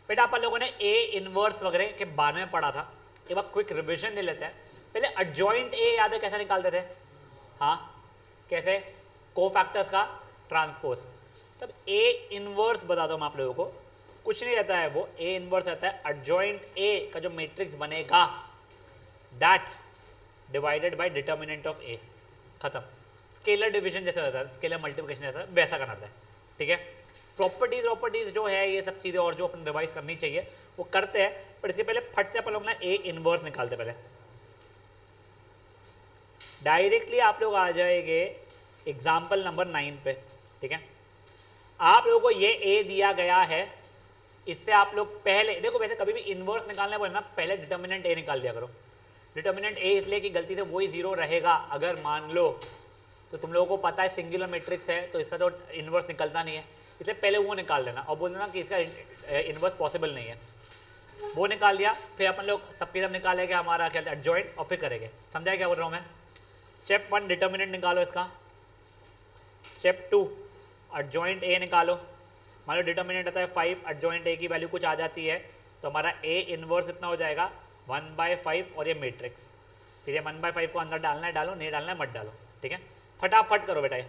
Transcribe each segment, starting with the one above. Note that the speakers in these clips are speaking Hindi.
बेटा अपन लोगों ने ए इनवर्स वगैरह के बारे में पढ़ा था, एक बार क्विक रिवीजन ले लेते हैं। पहले एडजॉइंट ए याद है कैसे निकालते थे? हाँ कैसे? कोफैक्टर्स का ट्रांसपोज। तब ए इनवर्स बता दो मैं आप लोगों को, कुछ नहीं रहता है वो, ए इनवर्स रहता है एडजॉइंट ए का जो मैट्रिक्स बनेगा that divided by determinant of A, खत्म। स्केलर डिवीजन जैसा होता है, स्केलर मल्टीप्लिकेशन जैसा वैसा करना होता है, ठीक है। प्रॉपर्टीज जो है ये सब चीज़ें और जो अपन रिवाइज करनी चाहिए वो करते हैं, पर इसके पहले फट से अपन लोग ना ए इनवर्स निकालते पहले। डायरेक्टली आप लोग आ जाएंगे एग्जाम्पल नंबर 9 पे, ठीक है। आप लोगों को ये ए दिया गया है, इससे आप लोग पहले देखो, वैसे कभी भी इनवर्स निकालने बोले ना पहले डिटर्मिनेंट ए निकाल दिया करो। डिटर्मिनेंट ए इसलिए कि गलती से वही जीरो रहेगा अगर मान लो, तो तुम लोगों को पता है सिंगुलर मैट्रिक्स है तो इसका तो इनवर्स निकलता नहीं है, इसलिए पहले वो निकाल देना और बोल देना कि इसका इनवर्स पॉसिबल नहीं है। वो निकाल दिया, फिर अपन लोग सबके सब निकालेंगे हमारा क्या एडजॉइंट और फिर करेंगे। समझाया क्या बोल रहा हूँ मैं? स्टेप 1 डिटर्मिनेंट निकालो इसका, स्टेप 2 एडजॉइंट ए निकालो। मान लो डिटर्मिनेंट आता है 5, एडजॉइंट ए की वैल्यू कुछ आ जाती है तो हमारा ए इनवर्स इतना हो जाएगा 1/5 और ये मैट्रिक्स। फिर ये 1/5 को अंदर डालना है डालो, नहीं डालना है मत डालो, ठीक है। फटाफट करो बेटा ये।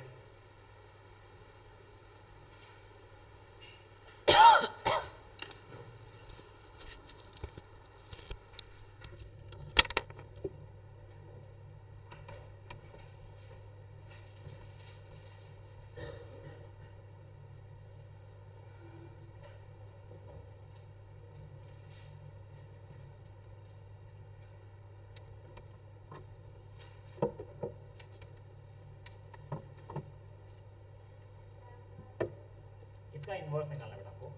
इसका इनवर्स निकालना बेटा आपको।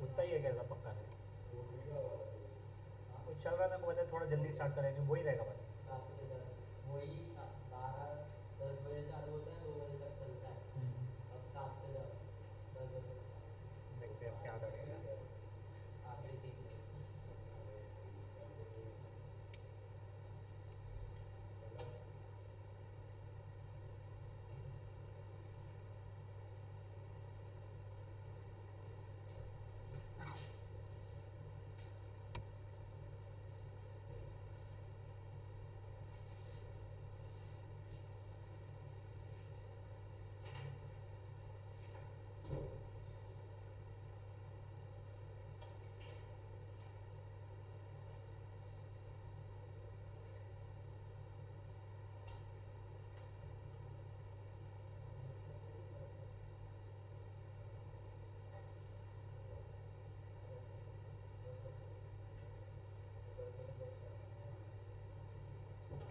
उतना ही है क्या पक्का है? कुछ चल रहा था हमको पता है, थोड़ा जल्दी स्टार्ट करेंगे वही रहेगा बस। वही 12-10 बजे चालू होता है, 2 बजे तक चलता है। अब 7 से 10 बजे देखते हैं अब क्या करेंगे। आखिरी 3 बजे।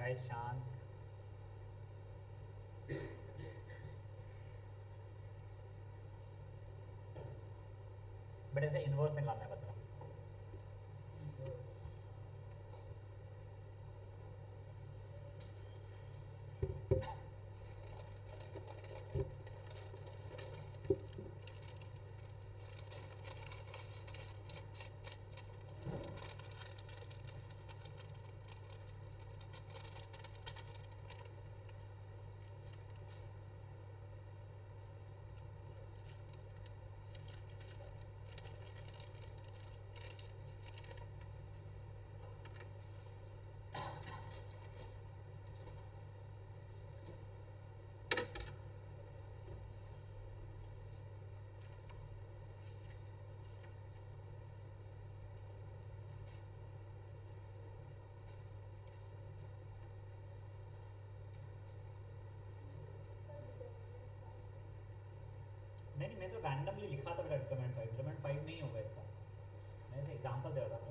गाइस शांत। बेटा इसका इनवर्स निकालना है बता। नहीं मैं तो रैंडमली लिखा था बेटा डिटरमिनेंट 5 नहीं होगा इसका, मैं इसे एग्जांपल दे रहा था आपको।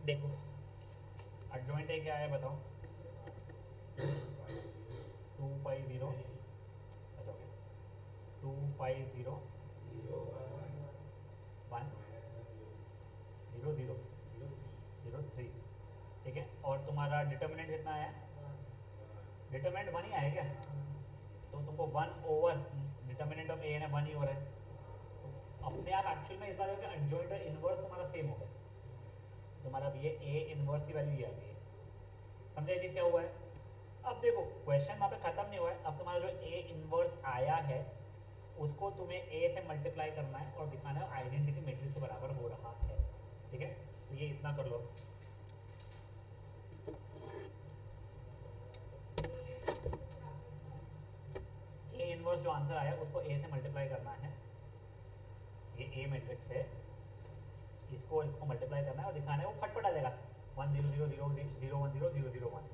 देखो एडजॉइंट है क्या है बताओ, 250, अच्छा ओके, 250 1 0 0 0 3, ठीक है। और तुम्हारा डिटर्मिनेंट कितना आया, डिटर्मिनेंट 1 ही आया क्या, तो तुमको 1 डिटर्मिनेंट ऑफ ए है 1 ही हो रहा है, तो अपने आप एक्चुअल में इस बार होगा एडजॉइंट और इनवर्स तुम्हारा सेम हो गया, तुम्हारा अब ये ए इनवर्स की वैल्यू ये आ गई है, समझे चीज़ क्या हुआ है। अब देखो क्वेश्चन वहाँ पे ख़त्म नहीं हुआ है, अब तुम्हारा जो ए इनवर्स आया है उसको तुम्हें ए से मल्टीप्लाई करना है और दिखाना है आइडेंटिटी मैट्रिक्स के बराबर हो रहा है, ठीक है। तो ये इतना कर लो, ए इनवर्स जो आंसर आया उसको ए से मल्टीप्लाई करना है, ये ए मैट्रिक्स है, इसको और इसको मल्टीप्लाई करना है और दिखाना है, वो फटफट आ जाएगा 1 0 0 0 0 1 0 0 0 1।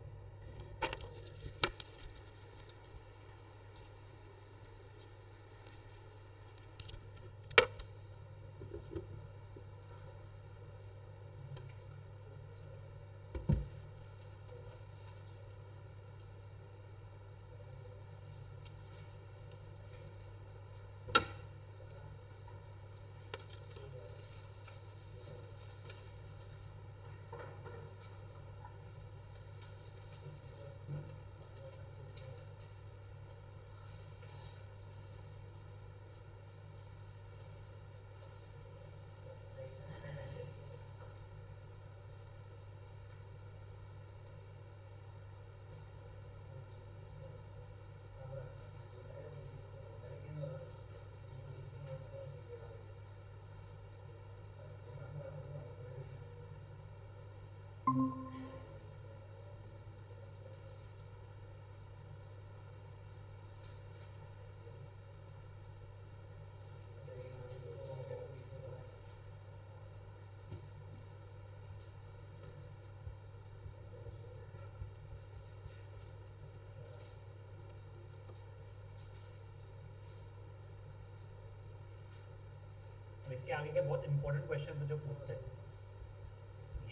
अब इसके आगे के बहुत इंपॉर्टेंट क्वेश्चन जो पूछते हैं,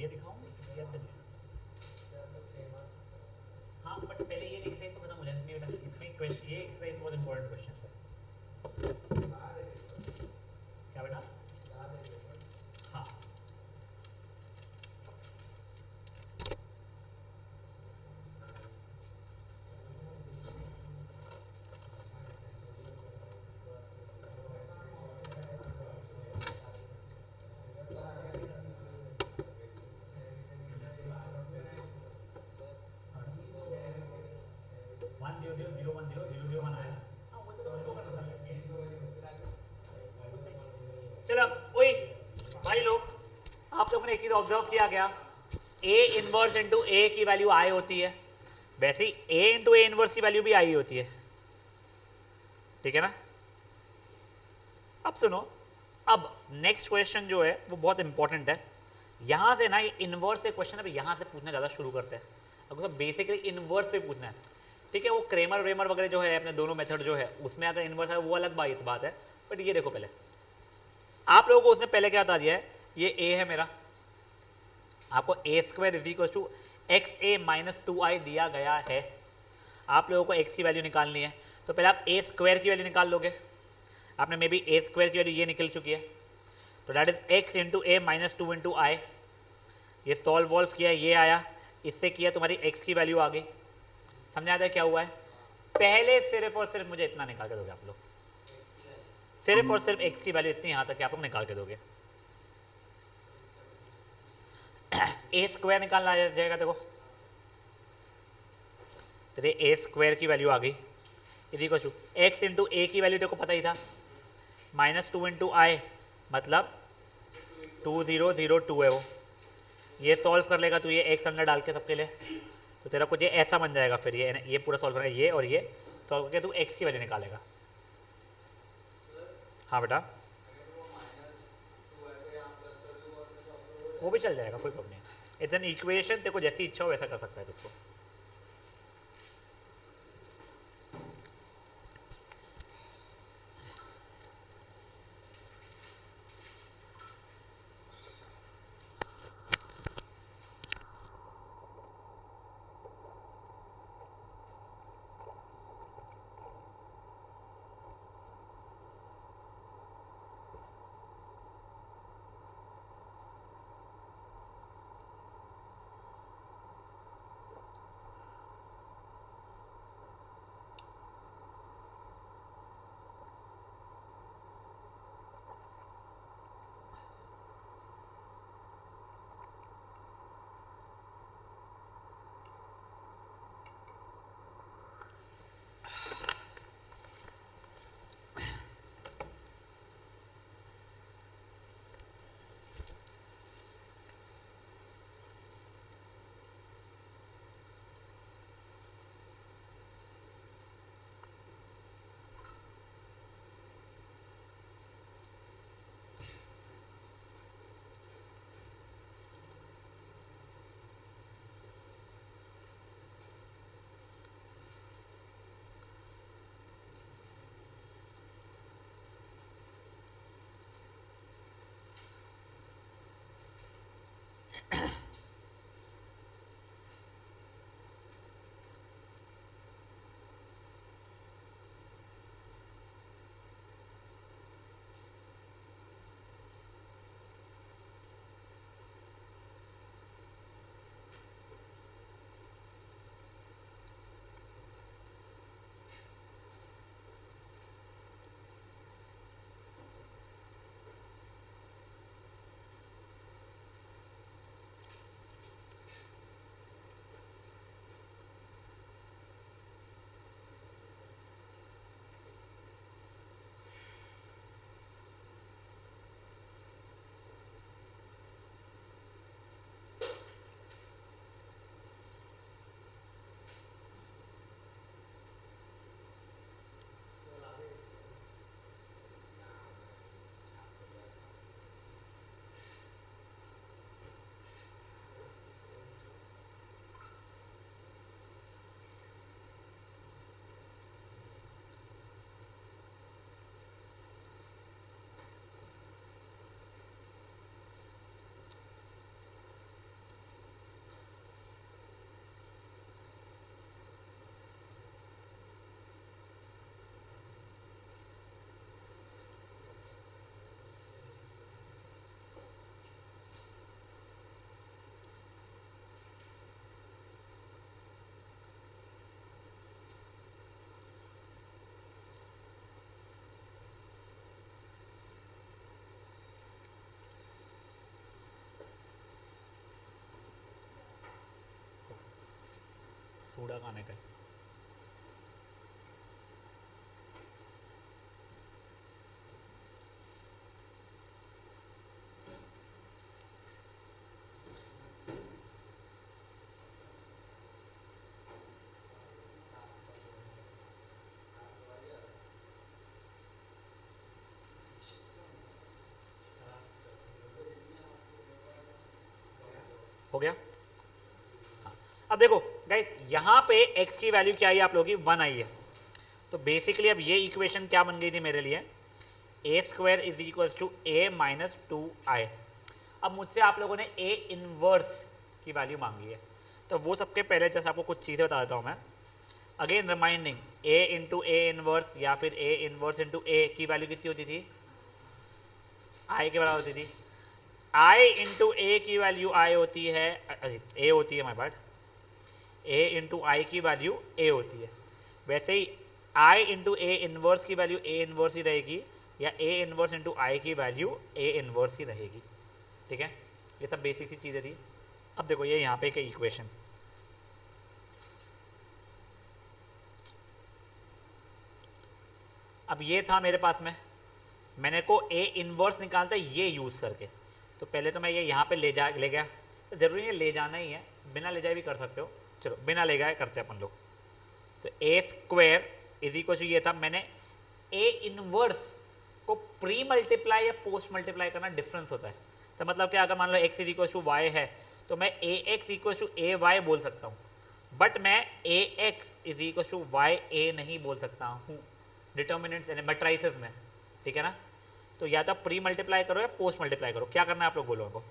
ये दिखाऊं या सोल्यूशन, हाँ बट पहले ये एक्सरसाइज तो खत्म हो जाए इसमें बेटा, इसमें क्वेश्चन ये एक्सरसाइज बहुत इंपॉर्टेंट क्वेश्चन है, क्या बेटा, हाँ one zero zero zero one zero zero zero one आया, हाँ वो तो शो करना था। चलो वही भाई लोग, आप लोगों ने एक चीज़ ऑब्जर्व किया गया, ए इनवर्स इंटू ए की वैल्यू आई होती है, वैसे ही ए इंटू ए इनवर्स की वैल्यू भी आई होती है, ठीक है ना। अब सुनो, अब नेक्स्ट क्वेश्चन जो है वो बहुत इंपॉर्टेंट है, यहाँ से ना ये इनवर्स से क्वेश्चन अभी यहाँ से पूछना ज़्यादा शुरू करते हैं, अगर बेसिकली इनवर्स पे पूछना है, ठीक है। वो क्रेमर वेमर वगैरह जो है अपने दोनों मेथड जो है उसमें अगर इनवर्स है वो अलग बात है, बट ये देखो पहले आप लोगों को उसने पहले क्या बता दिया है, ये ए है मेरा, आपको A square is equal to x A minus 2i दिया गया है, आप लोगों को एक्स की वैल्यू निकालनी है, तो पहले आप ए स्क्वायर की वैल्यू निकाल लोगे, आपने मे बी ए स्क्वायर की वैल्यू ये निकल चुकी है, तो that is x into A minus 2 into I, ये सॉल्व वॉल्व किया ये आया, इससे किया तुम्हारी एक्स की वैल्यू आ गई, समझ आता है क्या हुआ है। पहले सिर्फ और सिर्फ मुझे इतना निकाल के दोगे आप लोग, सिर्फ और सिर्फ एक्स की वैल्यू इतनी यहाँ तक आप लोग निकाल के दोगे, ए स्क्वायर निकालना आ जाएगा, देखो तेरे ए स्क्वायर की वैल्यू आ गई, इसी को एक्स इंटू ए की वैल्यू देखो पता ही था, माइनस 2 इंटू आई मतलब 2002 है वो, ये सॉल्व कर लेगा तो ये एक्स अंदर डाल के सबके लिए, तो तेरा कुछ ये ऐसा बन जाएगा, फिर ये पूरा सॉल्व करेगा, ये और ये सॉल्व करके तू एक्स की वैल्यू निकालेगा। हाँ बेटा वो भी चल जाएगा, कोई प्रॉब्लम नहीं, इट्स एन इक्वेशन, तेरे को जैसी इच्छा हो वैसा कर सकता है उसको। सूडा खाने का। हो गया। हाँ। अब देखो गाइस, यहाँ पे x की वैल्यू क्या आई आप लोगों की, 1 आई है। तो बेसिकली अब ये इक्वेशन क्या बन गई थी मेरे लिए, A square is equal to A minus 2i। अब मुझसे आप लोगों ने ए इनवर्स की वैल्यू मांगी है, तो वो सबके पहले जैसे आपको कुछ चीज़ें बता देता हूँ मैं। Again reminding, A into A inverse या फिर ए इनवर्स इंटू ए की वैल्यू कितनी होती थी, आई के बराबर होती थी। आई इंटू ए की वैल्यू आई होती है, ए होती है, हमारे पास ए इंटू आई की वैल्यू ए होती है। वैसे ही आई इंटू ए इनवर्स की वैल्यू ए इनवर्स ही रहेगी, या ए इनवर्स इंटू आई की वैल्यू ए इनवर्स ही रहेगी। ठीक है, ये सब बेसिक सी चीज़ें थी। अब देखो ये यहाँ पे एक इक्वेशन, अब ये था मेरे पास में, मैंने को ए इनवर्स निकालता है ये यूज़ करके। तो पहले तो मैं ये यहाँ पे ले गया, तो ज़रूरी नहीं ले जाना ही है, बिना ले जाए भी कर सकते हो। चलो बिना ले गए करते हैं अपन लोग। तो A square is equal to ये था, मैंने ए इनवर्स को प्री मल्टीप्लाई या पोस्ट मल्टीप्लाई करना डिफरेंस होता है। तो मतलब क्या, अगर मान लो x is equal to y है तो मैं A x equal to A y बोल सकता हूँ, बट मैं A x is equal to y A नहीं बोल सकता हूँ डिटर्मिनेंट्स यानी मैट्राइसेस में। ठीक है ना, तो या तो प्री मल्टीप्लाई करो या पोस्ट मल्टीप्लाई करो, क्या करना है आप लोग बोलो हमको।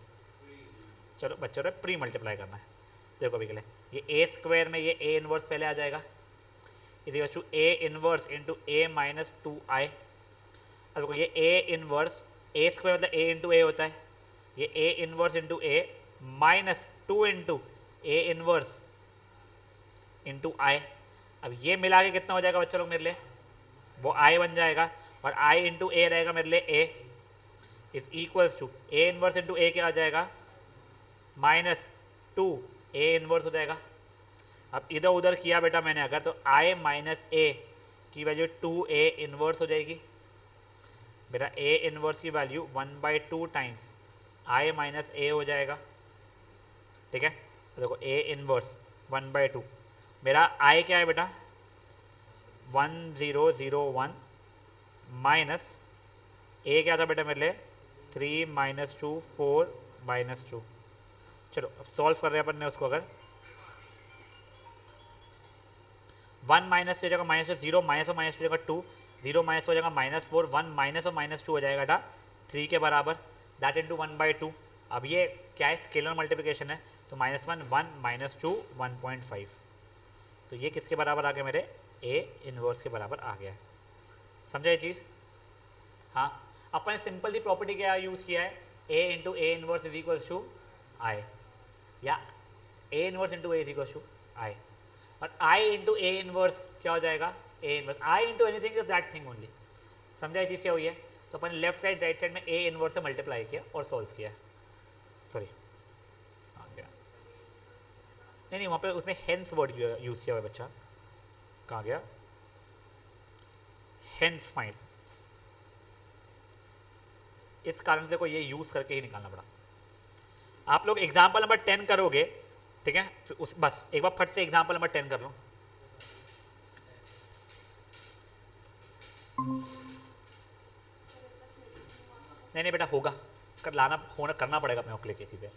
चलो बच्चों रे, प्री मल्टीप्लाई करना है। देखो अभी के लिए ये ए स्क्वायर में ये ए इनवर्स पहले आ जाएगा, is to A inverse into A minus 2i। अब देखो ये ए इनवर्स, ए स्क्वायर मतलब ए इंटू ए होता है, ये A inverse into A minus 2 into A inverse into I. अब ये मिला के कितना हो जाएगा बच्चों लोग मेरे लिए, वो आई बन जाएगा, और आई इंटू ए रहेगा मेरे लिए A, is equals to A inverse into A क्या आ जाएगा, माइनस 2 ए इनवर्स हो जाएगा। अब इधर उधर किया बेटा मैंने अगर, तो आई माइनस ए की वैल्यू 2a इनवर्स हो जाएगी। बेटा ए इनवर्स की वैल्यू 1/2 टाइम्स आई माइनस ए हो जाएगा। ठीक है, तो देखो ए इनवर्स 1/2, मेरा आई क्या है बेटा 1001 माइनस ए क्या था बेटा मेरे लिए 3 माइनस 2 4 माइनस 2। चलो अब सॉल्व कर रहे हैं अपन ने उसको, अगर 1 माइनस हो जाएगा माइनस 0 माइनस और माइनस हो जाएगा 2, 0 माइनस हो जाएगा -4, 1 माइनस और -2 हो जाएगा था 3 के बराबर, दैट इंटू 1/2। अब ये क्या है, स्केलर मल्टीप्लिकेशन है, तो -1 1 -2 1.5। तो ये किसके बराबर आ गया मेरे, ए इनवर्स के बराबर आ गया है। समझा ये चीज़। हाँ, अपन ने सिंपल सी प्रॉपर्टी क्या यूज़ किया है, A into A inverse is equal to I, या A inverse into A is equal to I, और आई इंटू ए इनवर्स क्या हो जाएगा, A inverse I into anything is that thing only. समझा ये चीज़ क्या हुई है। तो अपन लेफ्ट साइड राइट साइड में ए इनवर्स से मल्टीप्लाई किया और सॉल्व किया। सॉरी आ गया, नहीं नहीं वहाँ पे उसने हेंस वर्ड यूज़ किया हुआ है बच्चा, कहाँ गया, हेंस फाइंड, इस कारण से को ये यूज़ करके ही निकालना पड़ा। आप लोग एग्जाम्पल नंबर 10 करोगे, ठीक है, फिर उस बस एक बार फट से एग्जाम्पल नंबर 10 कर लो। नहीं नहीं बेटा होगा, कर लाना होना करना पड़ेगा अपने के लिए किसी से।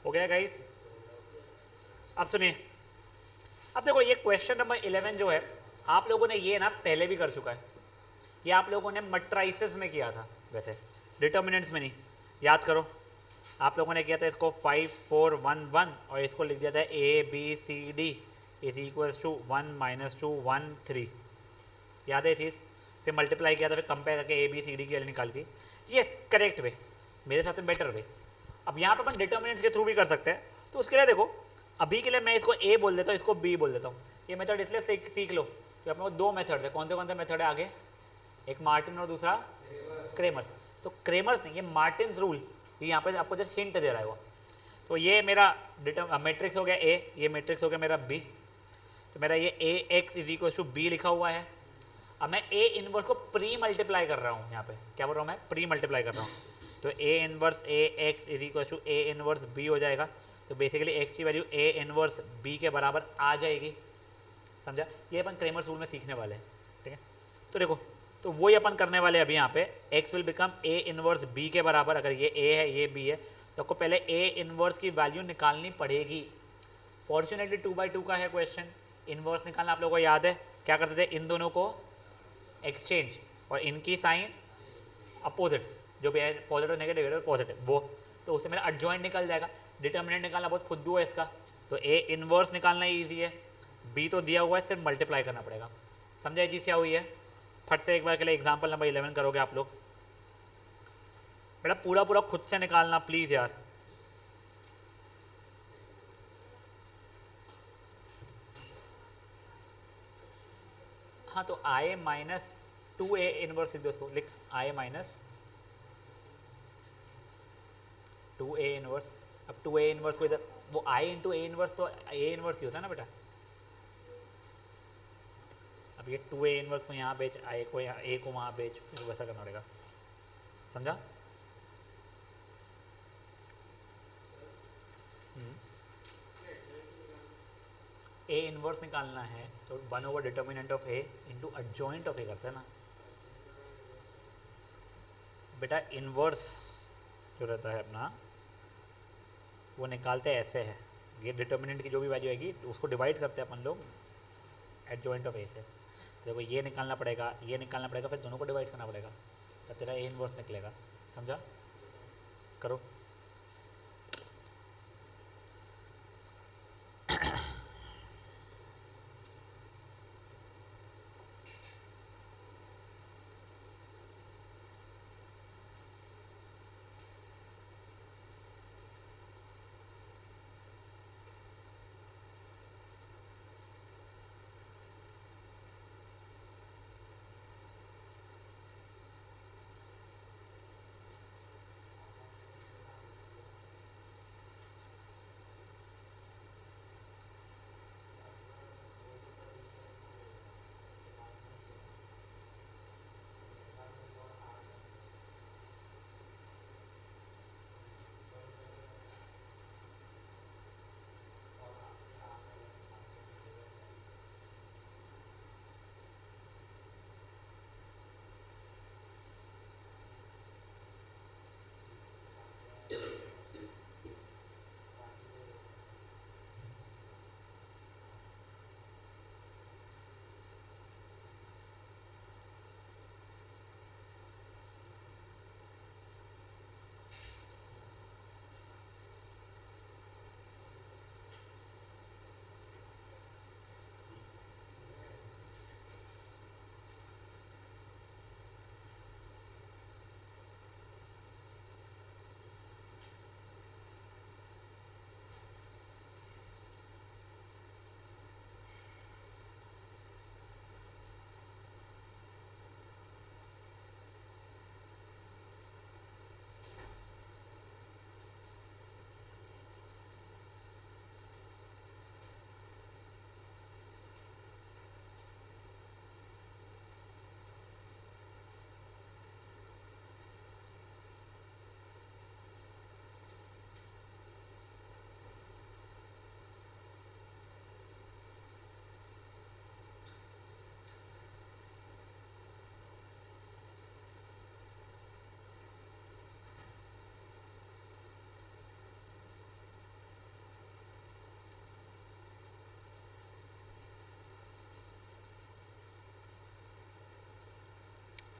हो गया गाइस? अब सुनिए, अब देखो ये क्वेश्चन नंबर 11 जो है आप लोगों ने ये ना पहले भी कर चुका है, ये आप लोगों ने मट्राइसिस में किया था, वैसे डिटर्मिनेंट्स में नहीं। याद करो, आप लोगों ने किया था इसको 5 4 1 1 और इसको लिख दिया था ABCD इज इक्वल्स टू 1 - 2 1 3। याद है ये चीज़? फिर मल्टीप्लाई किया था, फिर कंपेयर करके ABCD की वैल्यू निकाली थी। ये करेक्ट वे, मेरे हिसाब से बेटर वे। अब यहाँ पे अपन डिटर्मिनेंट्स के थ्रू भी कर सकते हैं, तो उसके लिए देखो अभी के लिए मैं इसको A बोल देता हूँ, इसको B बोल देता हूँ। ये मेथड इसलिए सीख लो कि अपने को दो मेथड है। कौन से मेथड है आगे? एक मार्टिन और दूसरा क्रेमर। तो क्रेमर्स नहीं, ये मार्टिन्स रूल, ये यहाँ पे आपको जस्ट हिंट दे रहा है वो। तो ये मेरा मैट्रिक्स हो गया A, ये मैट्रिक्स हो गया मेरा B। तो मेरा ये AX is equal to B लिखा हुआ है। अब मैं A इनवर्स को प्री मल्टीप्लाई कर रहा हूँ, यहाँ पे क्या बोल रहा हूँ मैं? प्री मल्टीप्लाई कर रहा हूँ। तो A inverse AX is equal to A inverse B हो जाएगा। तो बेसिकली x की वैल्यू A इनवर्स B के बराबर आ जाएगी। समझा? ये अपन क्रेमर्स रूल में सीखने वाले हैं, ठीक है? तो देखो, तो वही अपन करने वाले अभी यहाँ पे x will become A inverse B के बराबर। अगर ये A है ये B है तो आपको पहले A इनवर्स की वैल्यू निकालनी पड़ेगी। फॉर्चुनेटली 2/2 का है क्वेश्चन, इनवर्स निकालना आप लोगों को याद है। क्या करते थे? इन दोनों को एक्सचेंज और इनकी साइन अपोजिट, जो भी है पॉजिटिव नेगेटिव पॉजिटिव वो, तो उससे मेरा एडजॉइंट निकल जाएगा। डिटर्मिनेंट निकालना बहुत फुद्दू है इसका, तो A इनवर्स निकालना ईजी है, B तो दिया हुआ है, सिर्फ मल्टीप्लाई करना पड़ेगा। समझा ये चीज़ क्या हुई है? फट से एक बार के लिए एग्जाम्पल नंबर 11 करोगे आप लोग। बेटा पूरा पूरा खुद से निकालना प्लीज़ यार। हाँ तो I माइनस 2A इनवर्स लिख दो, उसको लिख I माइनस 2A इनवर्स। अब 2A इनवर्स को इधर, वो I इंटू A इनवर्स तो A इनवर्स ही होता है ना बेटा। अब ये 2A इनवर्स को यहाँ बेच, A को वहाँ बेच, फिर वैसा करना पड़ेगा। समझा? A इनवर्स निकालना है तो 1 over determinant of A into adjoint of A करते हैं ना बेटा। इनवर्स जो रहता है अपना वो निकालते हैं ऐसे है, ये डिटर्मिनेंट की जो भी वैल्यू आएगी उसको डिवाइड करते हैं अपन लोग एडजॉइंट ऑफ A से। तो देखो ये निकालना पड़ेगा, ये निकालना पड़ेगा, फिर दोनों को डिवाइड करना पड़ेगा, तब तेरा A इनवर्स निकलेगा। समझा? करो।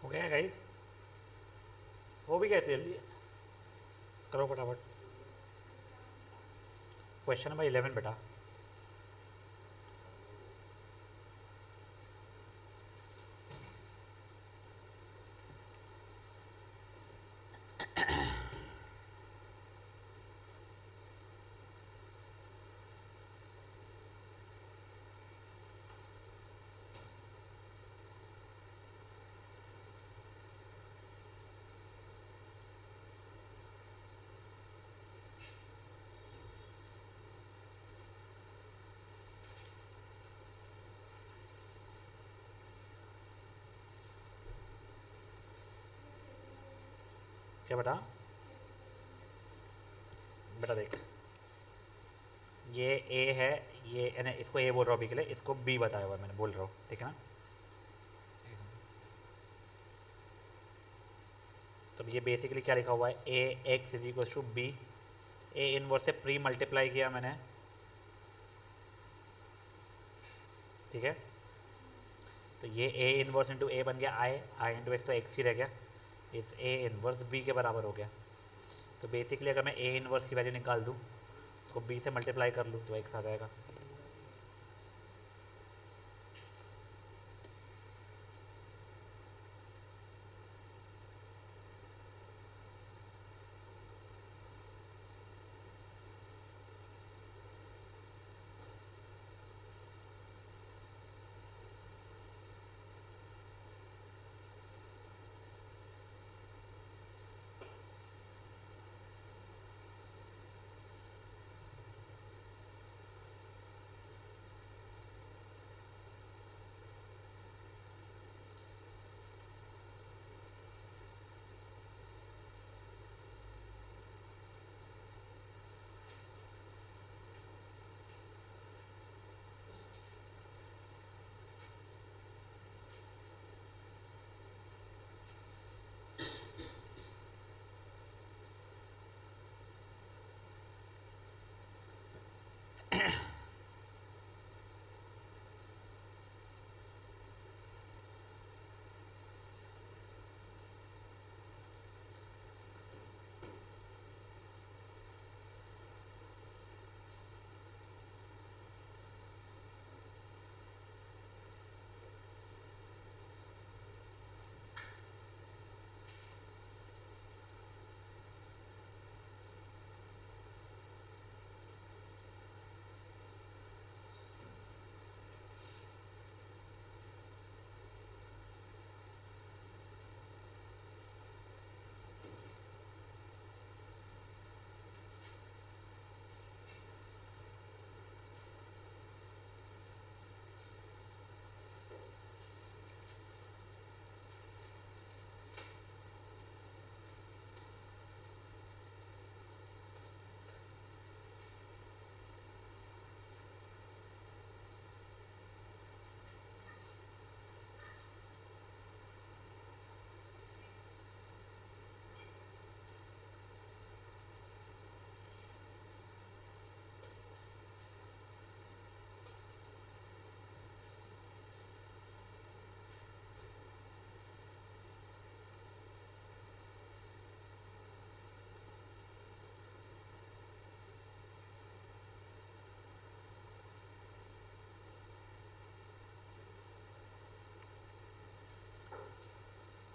हो गया गाइस? हो भी गए थे, जल्दी करो फटाफट। क्वेश्चन नंबर 11 बेटा। क्या बेटा? बेटा देख, ये ए है, ये यानी इसको ए बोल रहा हूँ अभी के लिए, इसको बी बताया हुआ है मैंने, बोल रहा हूँ, ठीक है ना? तो ये बेसिकली क्या लिखा हुआ है, A x is equal to B. A inverse से प्री मल्टीप्लाई किया मैंने, ठीक है? तो ये ए इनवर्स इंटू ए बन गया आई, आई इंटू एक्स तो एक्स ही रह गया, इस ए इनवर्स बी के बराबर हो गया। तो बेसिकली अगर मैं ए इनवर्स की वैल्यू निकाल दूँ, उसको बी से मल्टीप्लाई कर लूँ तो एक्स आ जाएगा।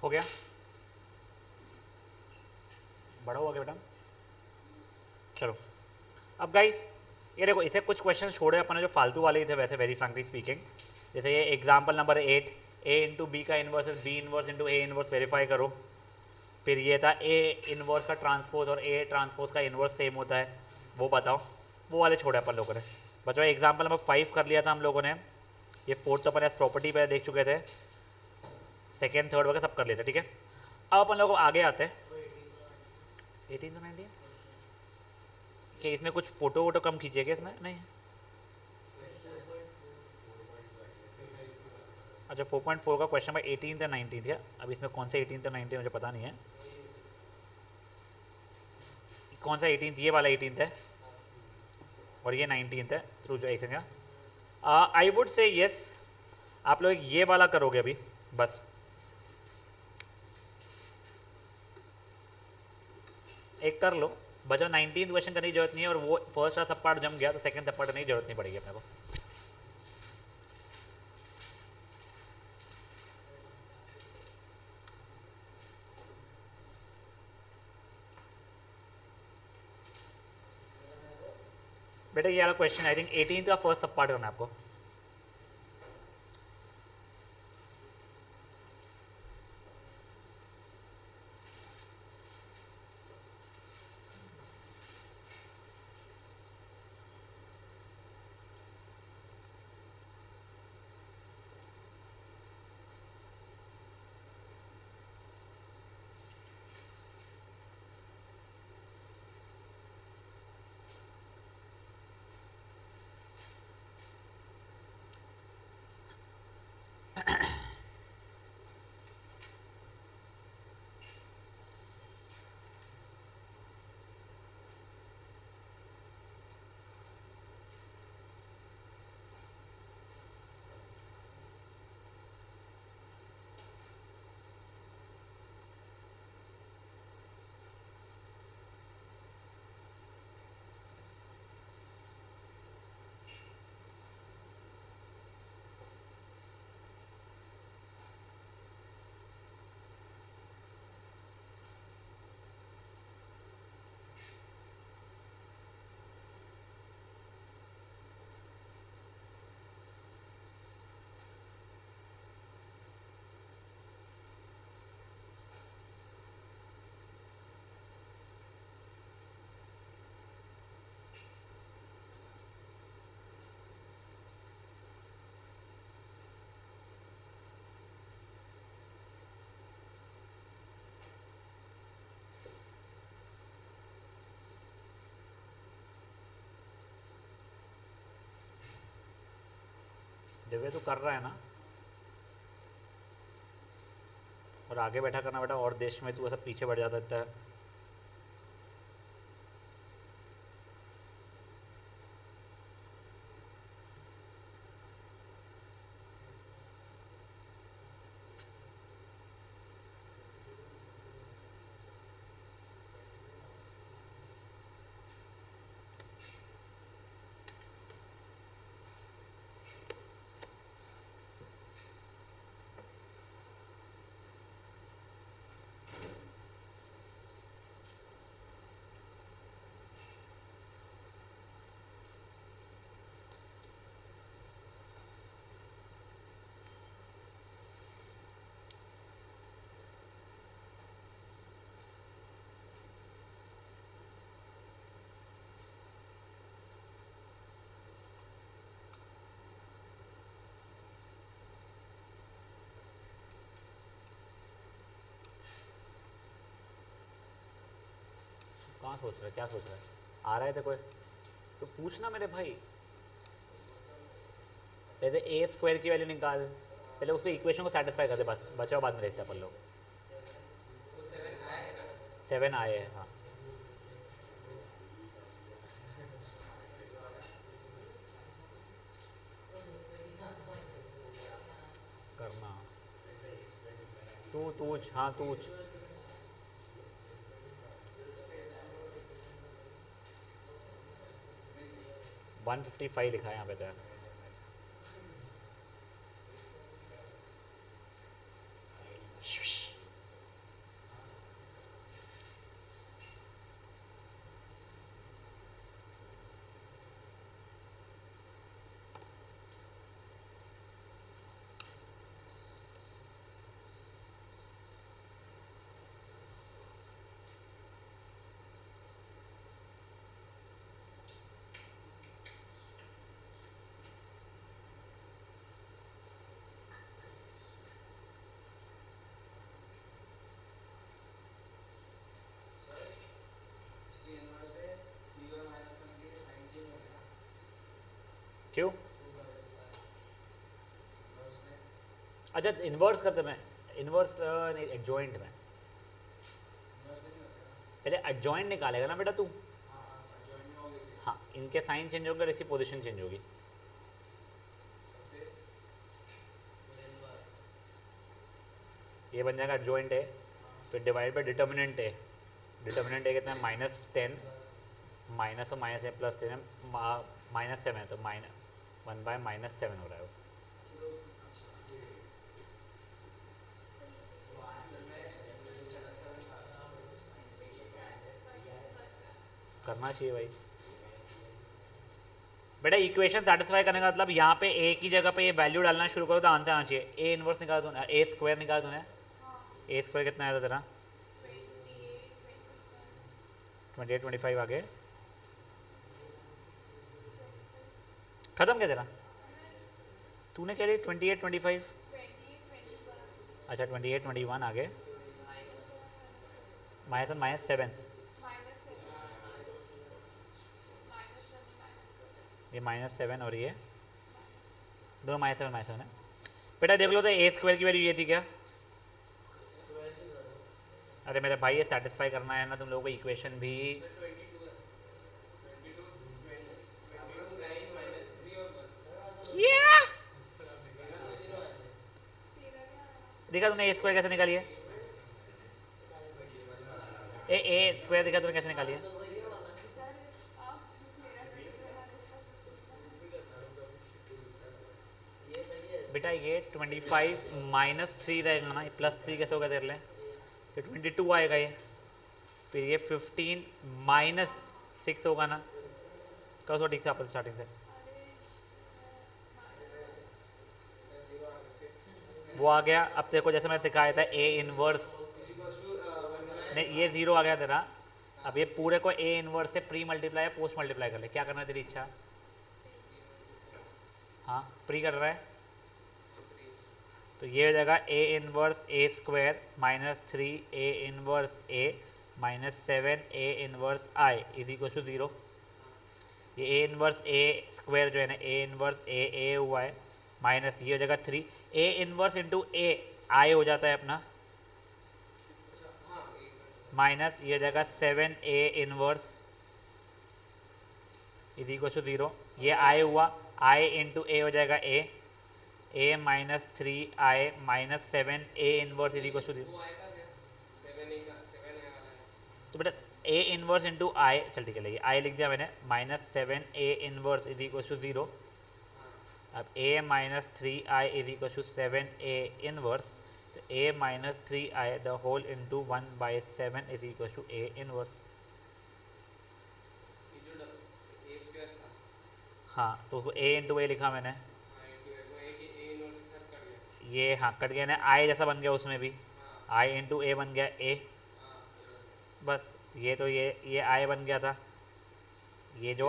हो गया? बड़ा हुआ क्या बेटा? चलो अब गाइस, ये देखो, इसे कुछ क्वेश्चन छोड़े अपन ने जो फालतू वाले ही थे वैसे, वेरी फ्रैंकली स्पीकिंग। जैसे ये एग्जाम्पल नंबर 8, ए इंटू बी का inverse B inverse into A inverse verify करो। फिर ये था ए इन्वर्स का ट्रांसपोज और ए ट्रांसपोज का इन्वर्स सेम होता है, वो बताओ। वो वाले छोड़े अपन लोगों ने। बच्चों एग्जाम्पल नंबर 5 कर लिया था हम लोगों ने, ये फोर्थ तो अपन एस प्रॉपर्टी पे देख चुके थे, सेकेंड थर्ड वगैरह सब कर लेते, ठीक है? अब अपन लोग आगे आते हैं। 18 तो 19 कि इसमें कुछ फ़ोटो वोटो कम खींचिएगा इसमें, नहीं? अच्छा 4.4 का क्वेश्चन नंबर 18 या 19 है। अब इसमें कौन सा 18 या 19 मुझे पता नहीं है, कौन सा 18 ये वाला 18 है और ये 19 है, थ्रू जो ऐसे आई वुड से येस। आप लोग ये वाला करोगे अभी बस, एक कर लो, बचा 19th क्वेश्चन करने की जरूरत नहीं है, और वो फर्स्ट सब पार्ट जम गया तो सेकंड सब पार्ट करने की जरूरत नहीं पड़ेगी अपने को। बेटा ये वाला क्वेश्चन आई थिंक 18th का फर्स्ट सब पार्ट करना है आपको। दिव्य तो कर रहा है ना, और आगे बैठा करना बेटा, और देश में तू ऐसा पीछे बढ़ जाता है। कहाँ सोच रहा है, क्या सोच रहा है? आ रहा है तो कोई तो पूछना मेरे भाई। पहले ए स्क्वायर की वैल्यू निकाल, पहले उसको इक्वेशन को सेटिस्फाई कर दे, बस बचाओ बाद में देखते हैं अपन लोग। 7 आए हैं, हाँ। करना तू हाँ तू 155 लिखा है यहाँ पे तो। क्यों? अच्छा इन्वर्स करते मैं, इन्वर्स नहीं एडजॉइंट में, पहले एडजॉइंट निकालेगा ना बेटा तू। हाँ इनके साइन चेंज होंगे और इसकी पोजीशन चेंज होगी। ये बन जाएगा एडजॉइंट है, फिर डिवाइड बाय डिटर्मिनेंट है, डिटर्मिनेंट है कितना है -10 माइनस और माइनस है प्लस 10 -7 है तो -1/-7 हो रहा है वो। करना चाहिए भाई बेटा। इक्वेशन सेटिस्फाई करने का मतलब यहाँ पे ए की जगह पे ये वैल्यू डालना शुरू करो तो आंसर आना चाहिए। ए इनवर्स निकाल दो ना, ए स्क्वायर निकाल दो ना। ए स्क्वायर कितना आया था तेरा 28 25 आगे खत्म क्या तेरा तूने कह लिया 28 25 अच्छा 28 21 आगे -1 -7 ये -7 और ये दोनों -7 है। बेटा देख लो तो ए स्क्वायर की वैल्यू ये थी क्या। अरे मेरे भाई ये सेटिस्फाई करना है ना तुम लोगों को इक्वेशन भी। Yeah! देखा तूने ए स्क्वायर कैसे निकाली है। ए स्क्वायर देखा तूने कैसे निकाली है। बेटा ये 25 -3 रहेगा ना, +3 कैसे होगा तेरे लिए, तो 22 आएगा ये। फिर ये 15 -6 होगा ना, करो तो ठीक से आपस स्टार्टिंग से वो आ गया। अब तेरे को जैसे मैंने सिखाया था ए इनवर्स, नहीं ये 0 आ गया तेरा। अब ये पूरे को ए इनवर्स से प्री मल्टीप्लाई या पोस्ट मल्टीप्लाई कर ले, क्या करना है तेरी इच्छा। हाँ प्री कर रहा है तो ये हो जाएगा A inverse A square -3 A inverse A -7 A inverse I is equal to 0। ये ए इनवर्स ए स्क्वायर जो है ना, ए इनवर्स ए हुआ है माइनस ये हो जाएगा 3 ए इनवर्स इंटू ए आई हो जाता है अपना, माइनस ये हो जाएगा 7 A inverse is equal to 0। ये आई हुआ, आई इंटू ए हो जाएगा A -3 I -7 A inverse is equal to 0। तो बेटा ए इनवर्स इंटू आई, चल ठीक है आई लिख दिया मैंने, -7 A inverse is equal to 0। अब a -3 i is equal to 7 a inverse, तो a -3 i the whole into 1/7 is equal to a inverse. हाँ तो उसको a इंटू ए लिखा मैंने, ये हाँ कट गया ना, i जैसा बन गया उसमें भी, i इंटू ए बन गया a, बस ये तो ये i बन गया था। ये जो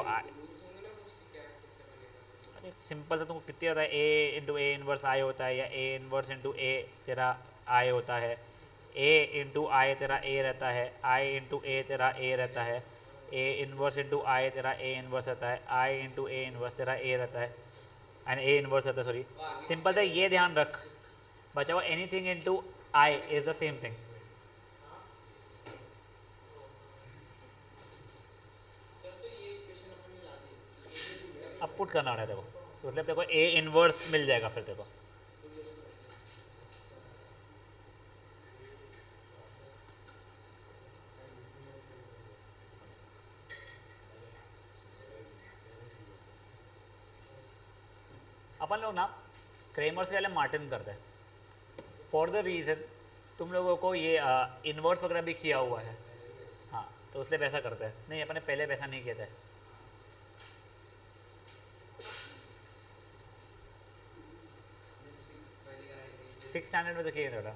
अरे सिंपल से तुमको कितनी आता है, ए इंटू ए इनवर्स आई होता है, या ए इनवर्स इंटू ए तेरा आई होता है, ए इंटू आई तेरा ए रहता है, आई इंटू ए तेरा ए रहता है, ए इनवर्स इंटू आई तेरा ए इनवर्स रहता है, आई इंटू ए इनवर्स तेरा ए रहता है, एंड ए इनवर्स रहता है सॉरी। सिंपल से ये ध्यान रख बचा हुआ, anything into I is the same thing. अब पुट करना है देखो, तो मतलब देखो ए इनवर्स मिल जाएगा फिर देखो। अपन लोग ना क्रेमर से पहले मार्टिन करते हैं, फॉर द रीज़न तुम लोगों को ये इन्वर्स वगैरह भी किया हुआ है, हाँ तो इसलिए वैसा करते हैं। नहीं अपने पहले वैसा नहीं किया था। 6th स्टैंडर्ड में तो किए थोड़ा,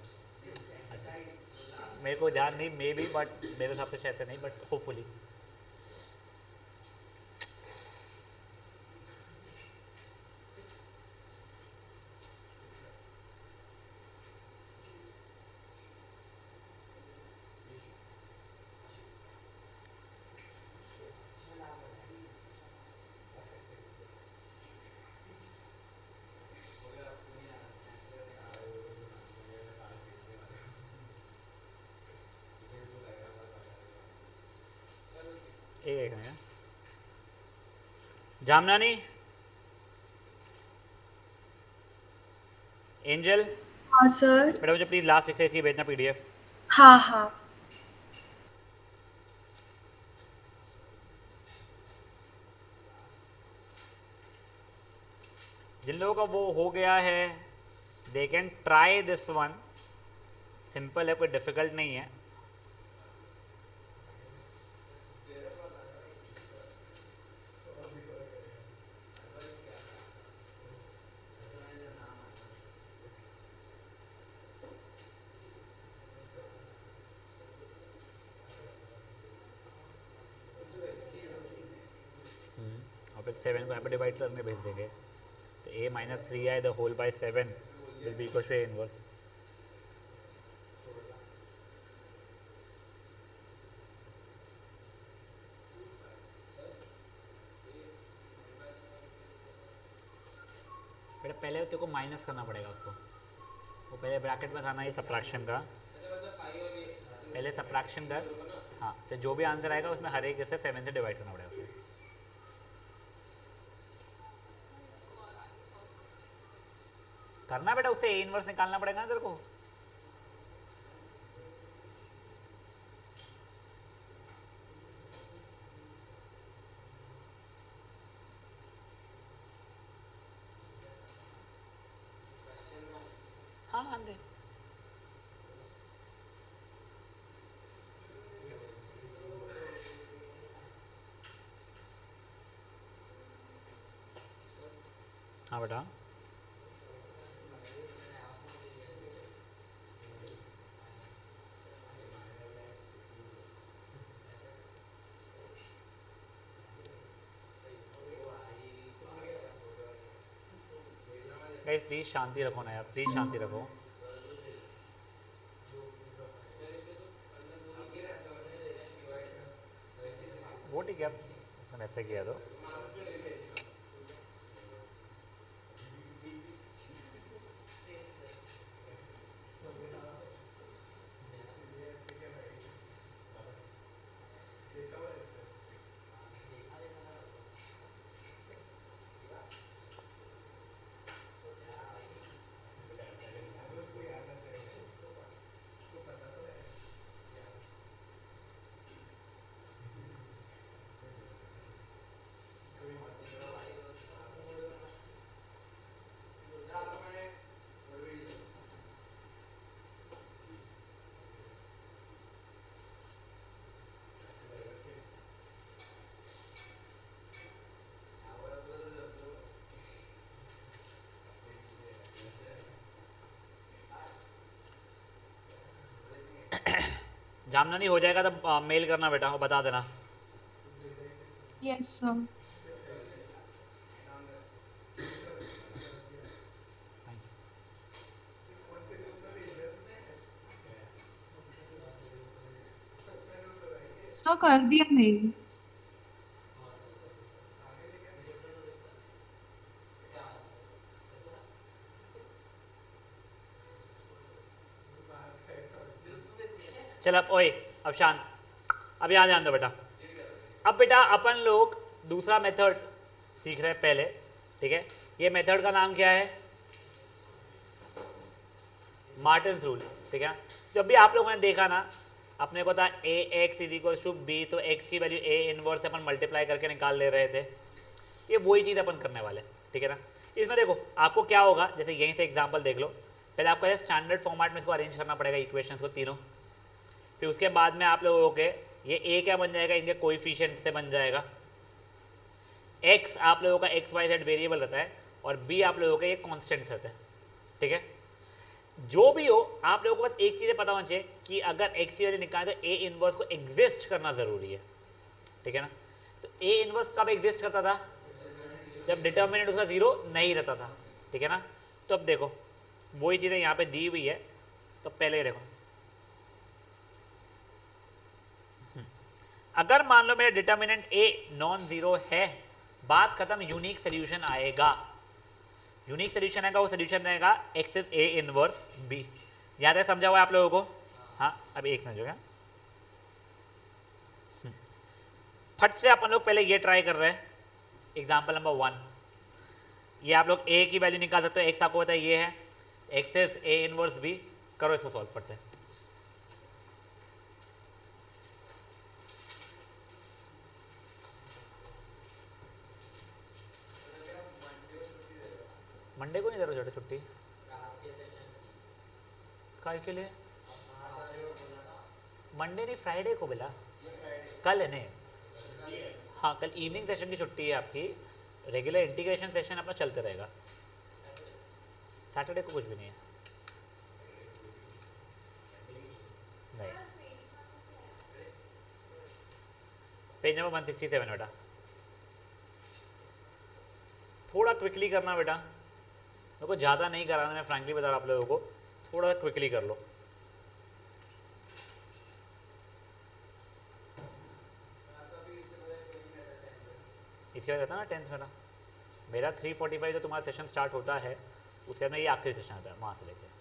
मेरे को ध्यान नहीं मे बी, बट मेरे हिसाब से शायद से नहीं, बट होपफुली। एक है जामनानी, एंजल, हाँ सर। बेटा मुझे प्लीज़ लास्ट एक्सरसाइज की भेजना PDF। हाँ हाँ। जिन लोगों का वो हो गया है they can try this one, simple है, कोई डिफिकल्ट नहीं है। और फिर 7 को यहाँ पे डिवाइड करने भेज देंगे, तो a-3 the whole by 7 will be equal to a inverse. बेटा पहले तेरे को माइनस करना पड़ेगा उसको, वो पहले ब्रैकेट में था ना ये सब्ट्रैक्शन का, पहले सब्ट्रैक्शन कर। हाँ, फिर जो भी आंसर आएगा उसमें हर एक से 7 से डिवाइड करना पड़ेगा उसको। करना बेटा, उससे ए इनवर्स निकालना पड़ेगा ना तेरे को। हाँ हाँ दे। हाँ बेटा, गाइस प्लीज़ शांति रखो ना यार, प्लीज़ शांति रखो। वो ठीक है, उसने ऐसे किया तो जामना नहीं हो जाएगा तब मेल करना बेटा, वो बता देना। Yes, sir. Thank you. Sir कर दिया नहीं। चल अब ओए, अब शांत, अब यहाँ ध्यान दो बेटा। अब बेटा अपन लोग दूसरा मेथड सीख रहे हैं पहले, ठीक है। ये मेथड का नाम क्या है? मार्टिन्स रूल, ठीक है। जब भी आप लोगों ने देखा ना, अपने को था A x is equal to B, तो एक्स की वैल्यू ए इनवर्स से अपन मल्टीप्लाई करके निकाल ले रहे थे। ये वही चीज़ अपन करने वाले, ठीक है ना। इसमें देखो आपको क्या होगा, जैसे यहीं से एग्जांपल देख लो। पहले आपको ऐसे स्टैंडर्ड फॉर्मेट में इसको अरेंज करना पड़ेगा इक्वेशंस को तीनों, फिर उसके बाद में आप लोगों के ये ए क्या बन जाएगा, इनके कोएफिशिएंट से बन जाएगा। एक्स आप लोगों का एक्स वाई जेड वेरिएबल रहता है, और बी आप लोगों के ये कॉन्स्टेंट्स रहते हैं, ठीक है। जो भी हो, आप लोगों को बस एक चीज़ें पता होना चाहिए कि अगर एक्स की वैल्यू निकालें तो ए इनवर्स को एग्जिस्ट करना ज़रूरी है, ठीक है ना। तो ए इनवर्स कब एग्जिस्ट करता था? जब डिटर्मिनेंट उसका जीरो नहीं रहता था, ठीक है ना। तो अब देखो वही चीज़ें यहाँ पे दी हुई है, तो पहले ये देखो, अगर मान लो मेरा डिटर्मिनेंट ए नॉन जीरो है, बात खत्म, यूनिक सोल्यूशन आएगा। यूनिक सोल्यूशन आएगा, वो सोल्यूशन रहेगा X is A inverse B. याद है, समझा हुआ है आप लोगों को? हाँ, अब एक समझोगे। फट से अपन लोग पहले ये ट्राई कर रहे हैं, एग्जाम्पल नंबर 1। ये आप लोग ए की वैल्यू निकाल सकते हो, एक्स आपको पता है ये है, X is A inverse B. करो इसको सॉल्व फट से। मंडे को नहीं दे रहे हो छुट्टी? रात के सेशन की काय के लिए? आप बाहर जा रहे हो बोला था मंडे नहीं, फ्राइडे को बोला। ये फ्राइडे कल है नहीं? हाँ, कल इवनिंग सेशन की छुट्टी है आपकी। रेगुलर इंटीग्रेशन सेशन अपना चलते रहेगा। सैटरडे को कुछ भी नहीं है। नहीं, पेज नंबर 167 बेटा। थोड़ा क्विकली करना बेटा, मेरे को ज़्यादा नहीं कराना, मैं फ्रैंकली बता रहा आप लोगों को, थोड़ा सा क्विकली कर लो। इसके बाद रहता ना 10th मेरा 3:45 जो तुम्हारा सेशन स्टार्ट होता है, उसके बाद में ये आखिरी सेशन आता है वहाँ से लेके।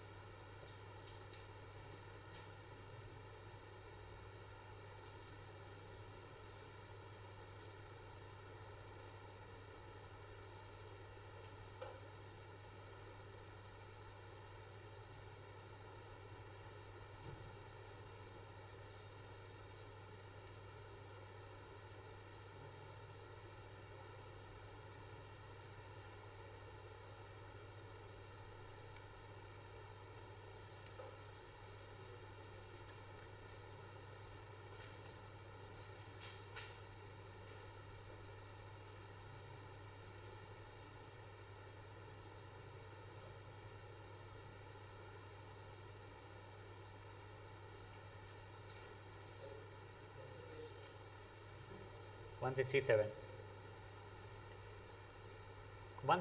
वन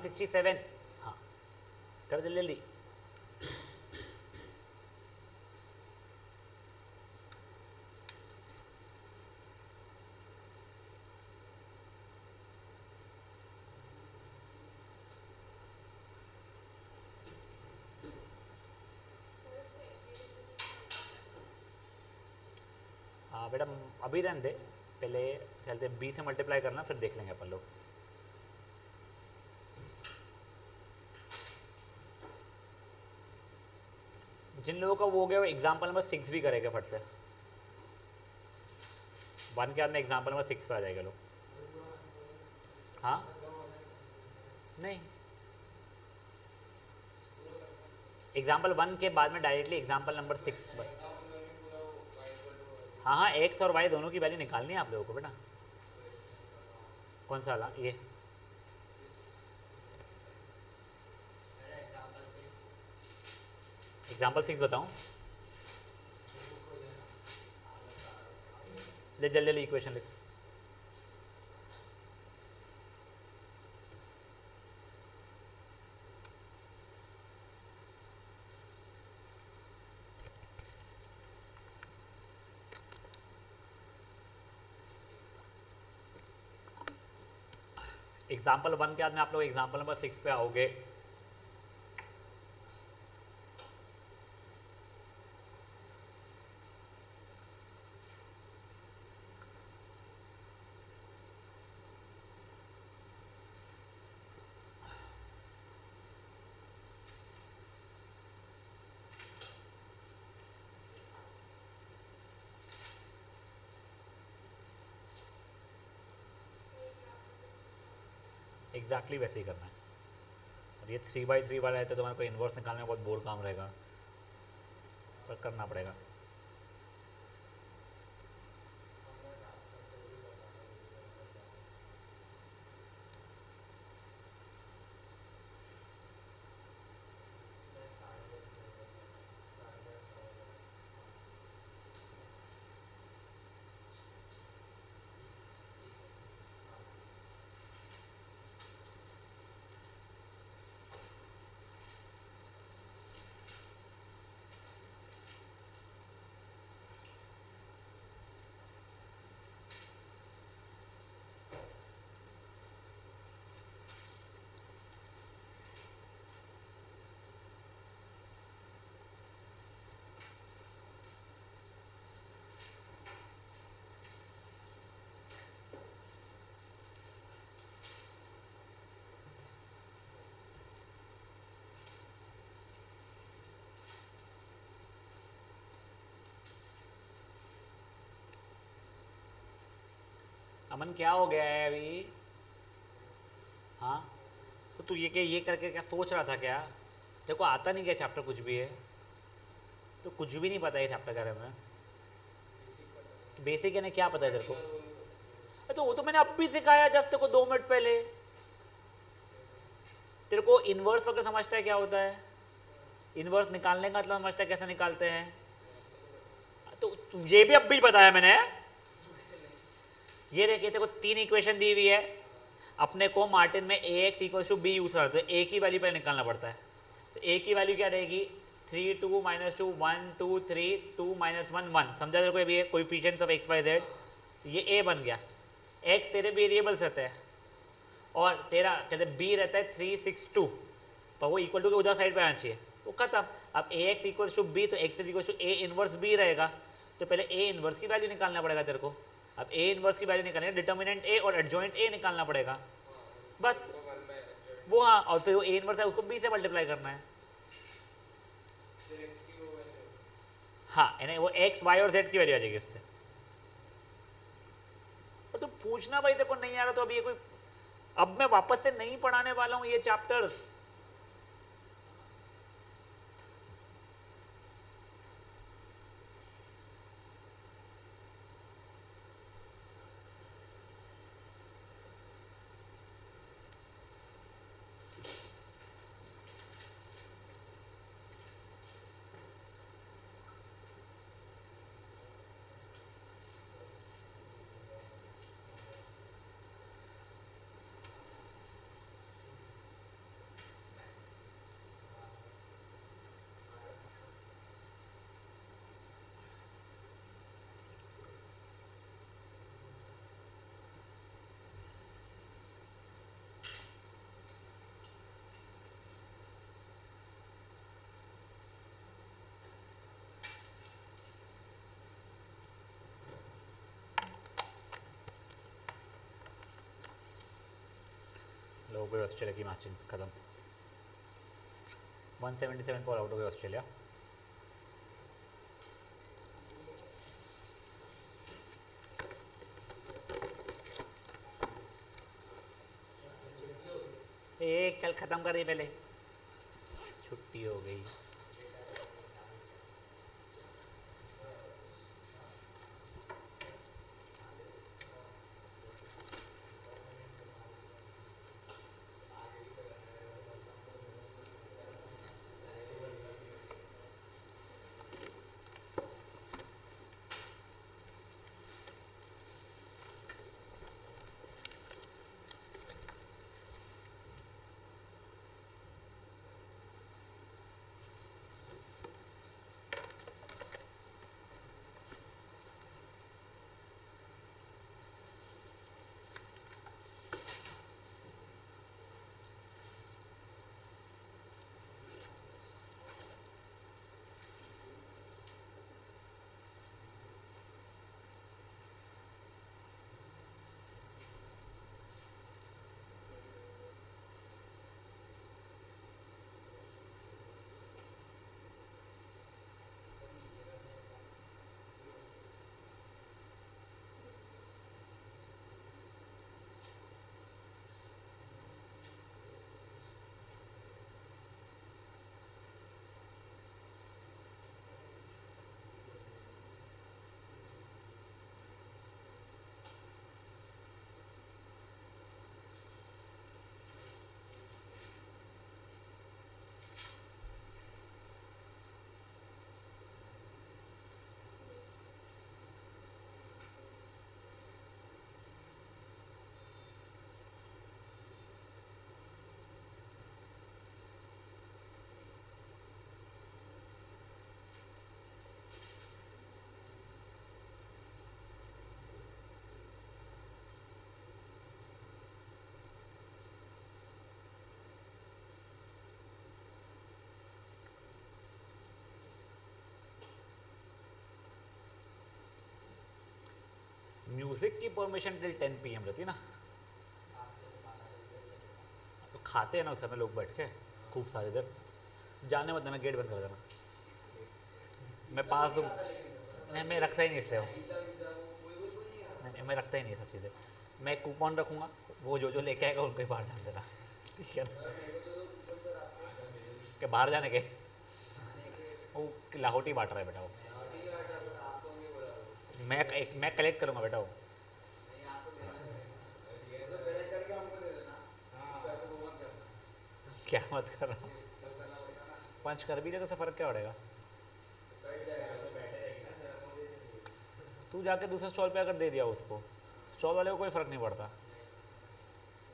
167 हाँ, कर जल्दी जल्दी। हाँ बेटा, अभी रहने दे, पहले चलते 20 से मल्टीप्लाई करना, फिर देख लेंगे अपन लोग। जिन लोगों का वो हो गया वो एग्जाम्पल नंबर 6 भी करेगा फट से। 1 के बाद में एग्जाम्पल नंबर 6 पे आ जाएगा लोग। हाँ नहीं, एग्जाम्पल 1 के बाद में डायरेक्टली एग्जाम्पल नंबर 6 पर। हाँ हाँ, एक्स और वाई दोनों की वैल्यू निकालनी है आप लोगों को बेटा। कौन सा वाला? ये एग्जाम्पल 6 बताऊँ? ले जल्दी जल्दी इक्वेशन लिख। एग्जाम्पल 1 के बाद में आप लोग एग्जाम्पल नंबर 6 पे आओगे। एग्जैक्टली वैसे ही करना है। और ये 3/3 वाला है तो तुम्हारे को इन्वर्स निकालने में बहुत बोर काम रहेगा, पर करना पड़ेगा। अमन क्या हो गया है अभी? हाँ, तो तू ये करके क्या सोच रहा था क्या? तेरे को आता नहीं क्या चैप्टर कुछ भी है? तो कुछ भी नहीं पता है चैप्टर के बारे में? बेसिक यानी क्या पता है तेरे को? तो वो तो मैंने अब भी सिखाया जस्ट तेरे को 2 मिनट पहले। तेरे को इन्वर्स वगैरह समझता है क्या होता है? इन्वर्स निकालने का मतलब समझता है कैसे निकालते हैं? तो ये भी अब भी बताया मैंने। ये देखिए तेरे को 3 इक्वेशन दी हुई है, अपने को मार्टिन में A x equal to B use करते हैं, ए की वैल्यू पहले निकालना पड़ता है। तो ए की वैल्यू क्या रहेगी? 3 2 -2 1 2 3 2 -1 1। समझा तेरे को? अभी ये coefficients of X Y Z, ये ए बन गया। एक्स तेरे वेरिएबल्स रहते हैं और तेरा कहते बी रहता है 3 6 2, पर वो इक्वल टू के उधर साइड पे आना चाहिए। वो खत्म। अब A x equal to B, तो X equal to A inverse B रहेगा। तो पहले ए इनवर्स की वैल्यू निकालना पड़ेगा तेरे को। अब ए इनवर्स की वैल्यू निकालने डिटर्मिनेंट ए और एडजॉइंट ए निकालना पड़ेगा बस। वो हाँ, और फिर वो ए इनवर्स है उसको बी से मल्टीप्लाई करना है। हाँ, यानी वो एक्स वाई और जेड की वैल्यू आ जाएगी उससे। और तो पूछना भाई तेरे को नहीं आ रहा तो अभी ये कोई, अब मैं वापस से नहीं पढ़ाने वाला हूँ ये चैप्टर्स। लोगों को ऑस्ट्रेलिया की मैचिंग खत्म। 177 पर आउट हो गया ऑस्ट्रेलिया। एक चल खत्म कर दे पहले, छुट्टी हो गई। म्यूजिक की परमिशन टिल 10 PM रहती है ना, तो खाते हैं ना उसका में लोग बैठ के खूब सारे देर। जाने मत देना, गेट बंद कर देना। मैं पास दूँ? नहीं, मैं रखता ही नहीं इससे। नहीं, मैं रखता ही नहीं सब चीज़ें। मैं कूपन रखूँगा, वो जो जो लेके आएगा उनको ही बाहर जान देना। ठीक है ना? के बाहर जाने के वो लाहौटी बांट रहा है बेटा वो। मैं कलेक्ट करूँगा बेटा वो। क्या मत कर रहा हूँ, पंच कर भी दे तो उससे फ़र्क क्या पड़ेगा। तू जाके दूसरे स्टॉल पे अगर दे दिया उसको, स्टॉल वाले को कोई फ़र्क नहीं पड़ता,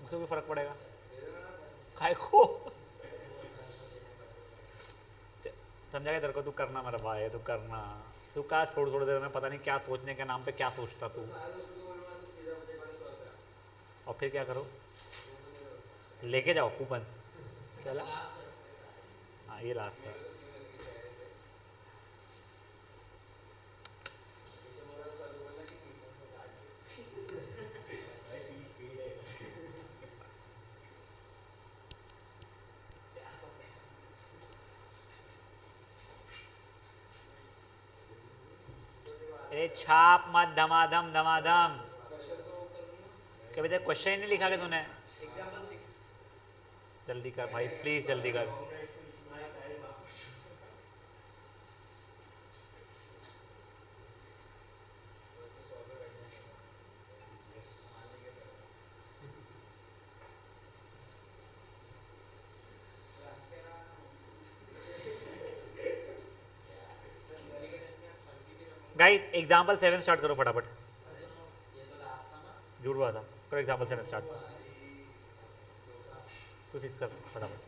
उससे कोई फ़र्क पड़ेगा खाए को। समझा गया तेरे को, तू करना मेरा भाई, तू करना। तू क्या थोड़ी थोड़ी देर में पता नहीं क्या सोचने के नाम पे क्या सोचता तू। और फिर क्या करो, लेके जाओ कूपन। क्या ला? हाँ ये लास्ट था। अरे छाप मत धमाधम धमाधम। क्या बेटा क्वेश्चन ही नहीं लिखा के तूने? जल्दी कर भाई प्लीज जल्दी कर। गाइस एग्जाम्पल 7 स्टार्ट करो फटाफट। झूठ हुआ था, करो एग्जाम्पल 7 स्टार्ट। तू 6 कर फटाफट।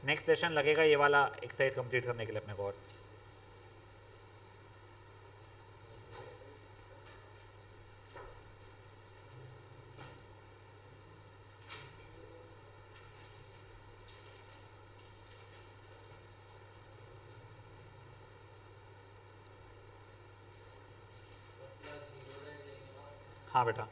नेक्स्ट सेशन लगेगा ये वाला एक्सरसाइज कंप्लीट करने के लिए अपने को। और हाँ बेटा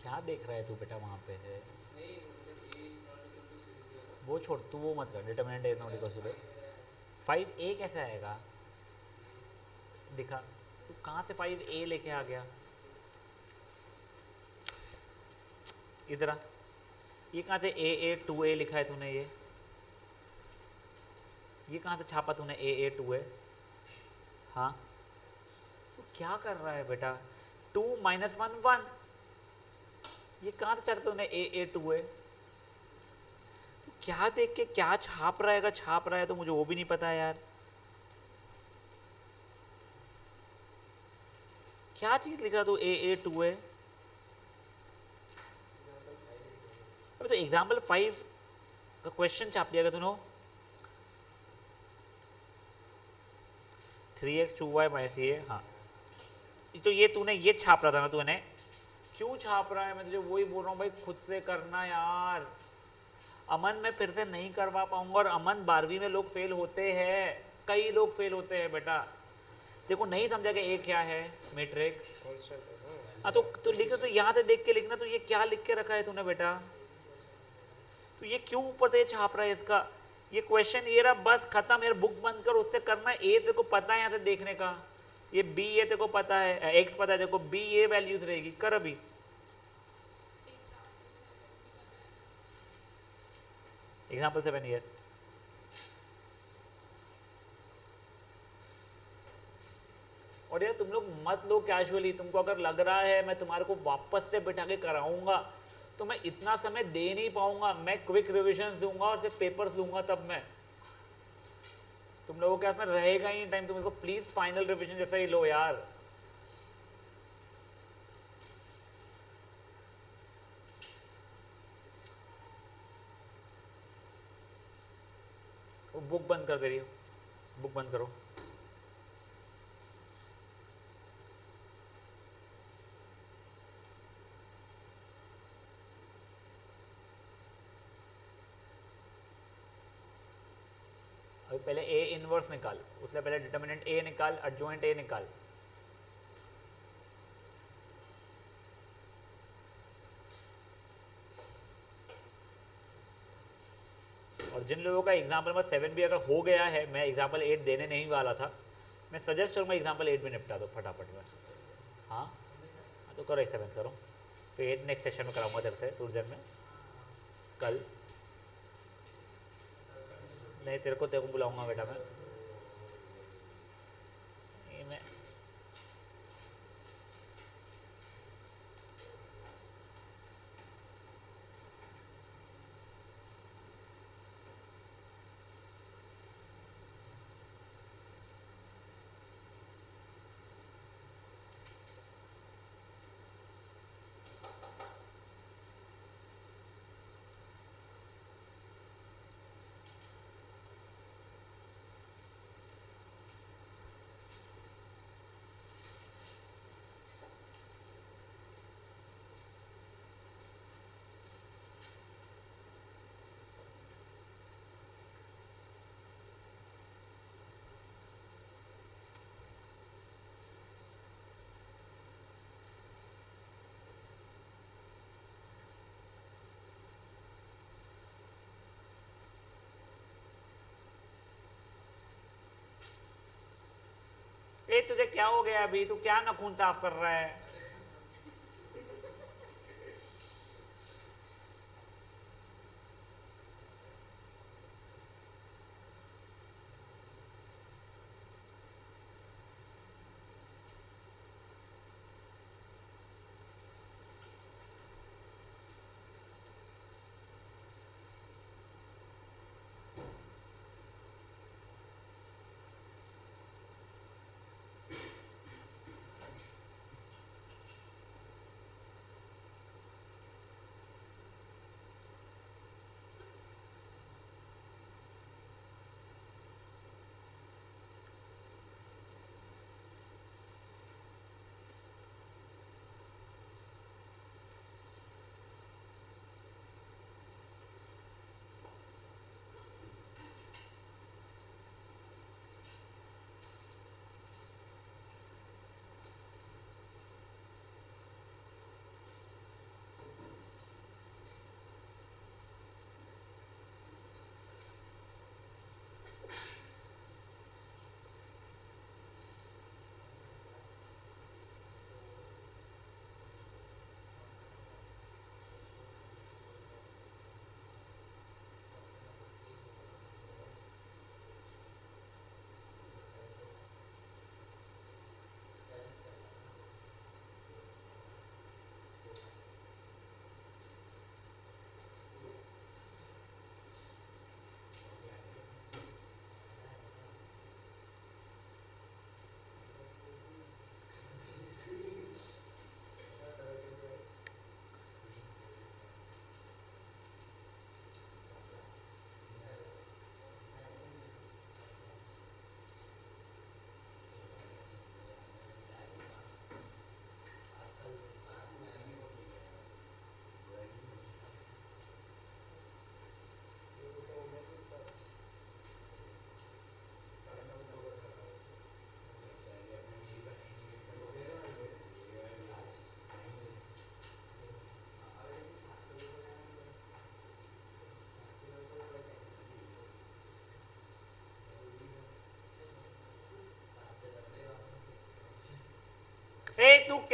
क्या देख रहा है तू बेटा वहाँ पे है? वो छोड़ तू, वो मत कर। Determinant is not equal to 5a कैसे आएगा? दिखा तू कहाँ से 5a लेके आ गया? इधर आ। ये कहाँ से a 2a लिखा है तूने? ये कहाँ से छापा तूने a 2a? हाँ तू क्या कर रहा है बेटा? 2 - 1 1। ये कहाँ से छापा तूने a 2a? तू क्या देख के क्या छाप रहा है तो मुझे वो भी नहीं पता यार। क्या चीज लिख रहा तू a 2a? अबे तो एग्जाम्पल 5 का क्वेश्चन छाप दिया तूने। 3x 2y - a। हाँ तो ये तूने ये छाप रहा था ना तूने? क्यों छाप रहा है? मैं तुझे वही बोल रहा हूँ भाई, खुद से करना यार। अमन मैं फिर से नहीं करवा पाऊंगा। और अमन 12वीं में लोग फेल होते हैं, कई लोग फेल होते हैं बेटा। देखो नहीं समझा कि ए क्या है मैट्रिक्स। हाँ तो लिख, तो यहाँ से देख के लिखना। तो ये क्या लिख के रखा है तूने बेटा? तो ये क्यों ऊपर से छाप रहा है इसका? ये क्वेश्चन ये रहा, बस खत्म यार, बुक बंद कर, उससे करना। ए तेरे को पता है यहाँ से देखने का, ये बी ये तेरे को पता है, एक्स पता है तेरे को, बी ये वैल्यूज रहेगी, कर अभी। Example 7 yes. और यार तुम लोग मत लो कैजुअली, तुमको अगर लग रहा है मैं तुम्हारे को वापस से बिठा के कराऊंगा तो मैं इतना समय दे नहीं पाऊंगा, मैं क्विक रिविजन दूंगा और सिर्फ पेपर्स लूंगा, तब मैं तुम लोगों के पास में रहेगा ही टाइम। तुम इसको प्लीज फाइनल रिविजन जैसा ही लो यार। वो बुक बंद कर दे रही हो, बुक बंद करो। अभी पहले ए इनवर्स निकाल, उससे पहले डिटर्मिनेंट ए निकाल, एडजॉइंट ए निकाल। और जिन लोगों का एग्जाम्पल नंबर 7 भी अगर हो गया है, मैं एग्जाम्पल 8 देने नहीं वाला था, मैं सजेस्ट करूँगा एग्जाम्पल 8 भी निपटा दो फटाफट में। हाँ हाँ, तो करो 7 करो, फिर 8 नेक्स्ट सेशन में कराऊंगा तेरे से सूरजन में कल। नहीं, तेरे को बुलाऊंगा बेटा मैं। ये मैं ए तुझे क्या हो गया अभी, तू क्या नाखून साफ कर रहा है?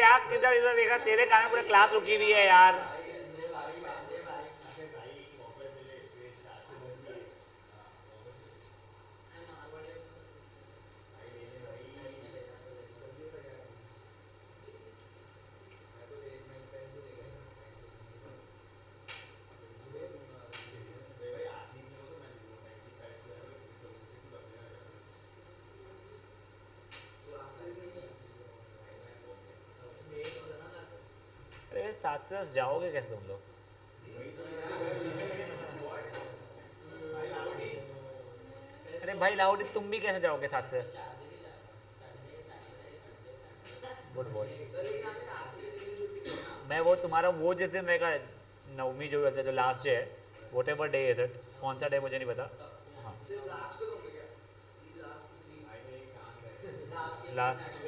क्या किधर इधर देखा, तेरे कारण पूरे क्लास रुकी हुई है यार। अरे साथ से जाओगे कैसे तुम लोग? अरे भाई लाहौरी तुम भी कैसे जाओगे साथ से? Good boy. मैं वो तुम्हारा वो जिस दिन रहेगा नवमी जो वैसे जो लास्ट डे है, vote ever day is it, कौन सा डे मुझे नहीं पता। हाँ लास्ट।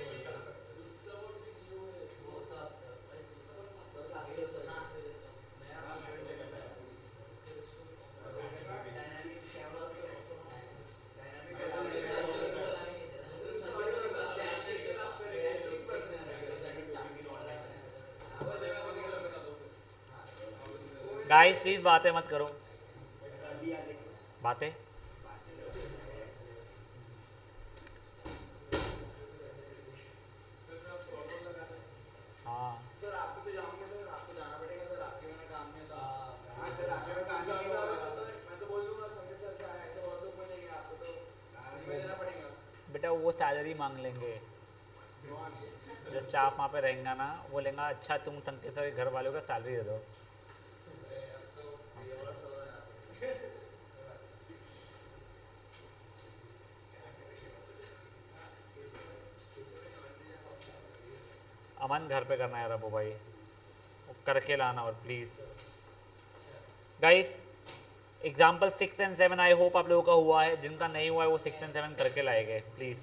गाइस प्लीज बातें मत करो, बातें। हाँ सर आपको तो जाऊंगा सर, आपको जाना पड़ेगा सर, आपके बिना काम नहीं होता। हाँ सर, आपके बिना काम नहीं होगा सर, मैं तो बोल दूंगा संगीत सर से ऐसे और लोग बोलेंगे आपको तो मुझे देना पड़ेगा। बेटा वो सैलरी मांग लेंगे, जो स्टाफ वहाँ पे रहेगा ना वो लेगा, अच्छा तुम संकेत सर के घर वालों का सैलरी दे दो। अमन घर पे करना है रबो भाई, वो करके लाना और please. Guys example 6 and 7 I hope आप लोगों का हुआ है, जिनका नहीं हुआ है वो 6 and 7 करके लाएंगे प्लीज़।